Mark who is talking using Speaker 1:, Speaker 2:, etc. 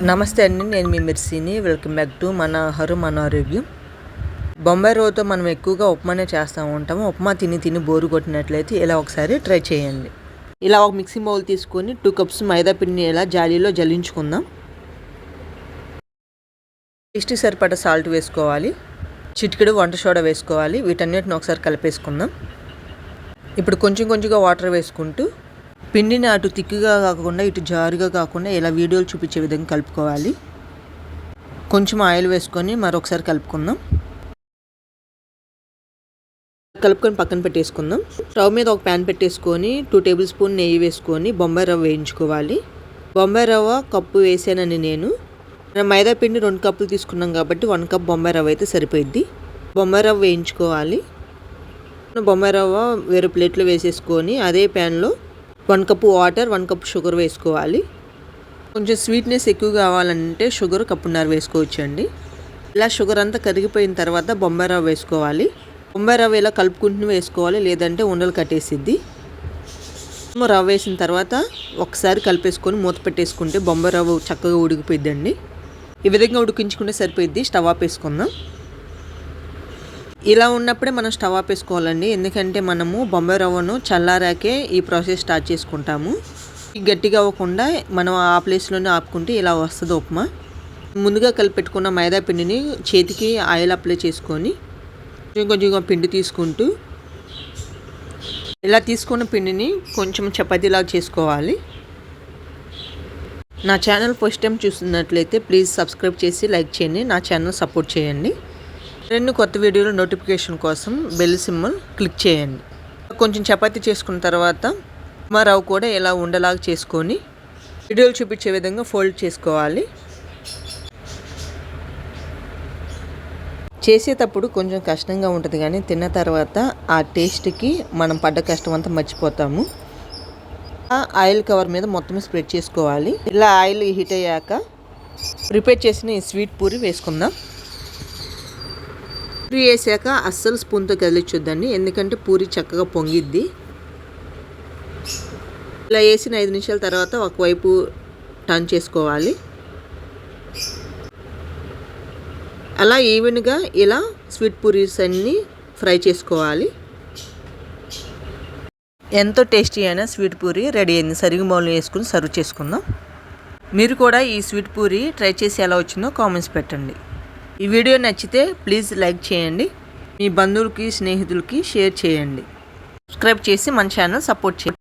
Speaker 1: నమస్తే అండి, నేను మీ మిర్సిని. వెల్కమ్ బ్యాక్ టు మన ఆహారం మన ఆరోగ్యం. బొంబాయి రవ్వతో మనం ఎక్కువగా ఉప్మానే చేస్తూ ఉంటాము. ఉప్మా తిని తిని బోరు కొట్టినట్లయితే ఇలా ఒకసారి ట్రై చేయండి. ఇలా ఒక మిక్సింగ్ బౌల్ తీసుకొని 2 కప్స్ మైదా పిండిని ఇలా జాలీలో జల్లించుకుందాం. టేస్ట్కి సరిపడా సాల్ట్ వేసుకోవాలి, చిటికెడు వంట సోడా వేసుకోవాలి. వీటన్నిటిని ఒకసారి కలిపేసుకుందాం. ఇప్పుడు కొంచెం కొంచెంగా వాటర్ వేసుకుంటూ పిండిని అటు తిక్కుగా కాకుండా ఇటు జారుగా కాకుండా ఇలా వీడియోలు చూపించే విధంగా కలుపుకోవాలి. కొంచెం ఆయిల్ వేసుకొని మరొకసారి కలుపుకుందాం. కలుపుకొని పక్కన పెట్టేసుకుందాం. స్టవ్ మీద ఒక ప్యాన్ పెట్టేసుకొని 2 టేబుల్ స్పూన్ నెయ్యి వేసుకొని బొంబాయి రవ్వ వేయించుకోవాలి. బొంబాయి రవ్వ కప్పు వేసానని నేను మైదా పిండి 2 కప్పులు తీసుకున్నాం కాబట్టి 1 కప్ బొంబాయి రవ్వ అయితే సరిపోయిద్ది. బొంబాయి రవ్వ వేయించుకోవాలి. బొంబాయి రవ్వ వేరే ప్లేట్లో వేసేసుకొని అదే ప్యాన్లో 1 కప్పు వాటర్, 1 కప్పు షుగర్ వేసుకోవాలి. కొంచెం స్వీట్నెస్ ఎక్కువ కావాలంటే షుగర్ కప్పున్నర వేసుకోవచ్చు అండి. ఇలా షుగర్ అంతా కరిగిపోయిన తర్వాత బొంబాయి రవ్వ వేసుకోవాలి. బొంబాయి రవ్వ ఇలా కలుపుకుంటూ వేసుకోవాలి, లేదంటే ఉండలు కట్టేసిద్ది. రవ్వ వేసిన తర్వాత ఒకసారి కలిపేసుకొని మూత పెట్టేసుకుంటే బొంబాయి రవ్వ చక్కగా ఉడికిపోయిద్దండి. ఈ విధంగా ఉడికించుకుంటే సరిపోయిద్ది. స్టవ్ ఆపేసుకుందాం. ఇలా ఉన్నప్పుడే మనం స్టవ్ ఆపేసుకోవాలండి, ఎందుకంటే మనము బొంబాయి రవ్వను చల్లారాకే ఈ ప్రాసెస్ స్టార్ట్ చేసుకుంటాము. గట్టిగా అవ్వకుండా మనం ఆ ప్లేస్లోనే ఆపుకుంటే ఇలా వస్తుంది ఉప్మా. ముందుగా కలిపెట్టుకున్న మైదా పిండిని చేతికి ఆయిల్ అప్లై చేసుకొని కొంచెం కొంచెంగా పిండి తీసుకుంటూ ఇలా తీసుకున్న పిండిని కొంచెం చపాతీలాగా చేసుకోవాలి. నా ఛానల్ ఫస్ట్ టైం చూస్తున్నట్లయితే ప్లీజ్ సబ్స్క్రైబ్ చేసి లైక్ చేయండి. నా ఛానల్ సపోర్ట్ చేయండి. 2 కొత్త వీడియోల నోటిఫికేషన్ కోసం బెల్ సింబల్ క్లిక్ చేయండి. కొంచెం చపాతీ చేసుకున్న తర్వాత ఉప్మా రవ్వ కూడా ఇలా ఉండలాగా చేసుకొని వీడియోలు చూపించే విధంగా ఫోల్డ్ చేసుకోవాలి. చేసేటప్పుడు కొంచెం కష్టంగా ఉంటుంది, కానీ తిన్న తర్వాత ఆ టేస్ట్కి మనం పడ్డ కష్టం అంతా మర్చిపోతాము. ఆ ఆయిల్ కవర్ మీద మొత్తం స్ప్రెడ్ చేసుకోవాలి. ఇలా ఆయిల్ హీట్ అయ్యాక ప్రిపేర్ చేసిన ఈ స్వీట్ పూరి వేసుకుందాం. పూరి వేసాక అస్సలు స్పూన్తో కదిలించొద్దండి, ఎందుకంటే పూరి చక్కగా పొంగిద్ది. ఇలా వేసిన 5 నిమిషాల తర్వాత ఒకవైపు టర్న్ చేసుకోవాలి. అలా ఈవెన్గా ఇలా స్వీట్ పూరీస్ అన్నీ ఫ్రై చేసుకోవాలి. ఎంతో టేస్టీ అయిన స్వీట్ పూరి రెడీ అయింది. సరిగ్గా బౌల్ వేసుకుని సర్వ్ చేసుకుందాం. మీరు కూడా ఈ స్వీట్ పూరి ట్రై చేసి ఎలా వచ్చిందో కామెంట్స్ పెట్టండి. ఈ వీడియో నచ్చితే ప్లీజ్ లైక్ చేయండి. మీ బంధువులకి, స్నేహితులకి షేర్ చేయండి. సబ్స్క్రైబ్ చేసి మన ఛానల్ సపోర్ట్ చేయండి.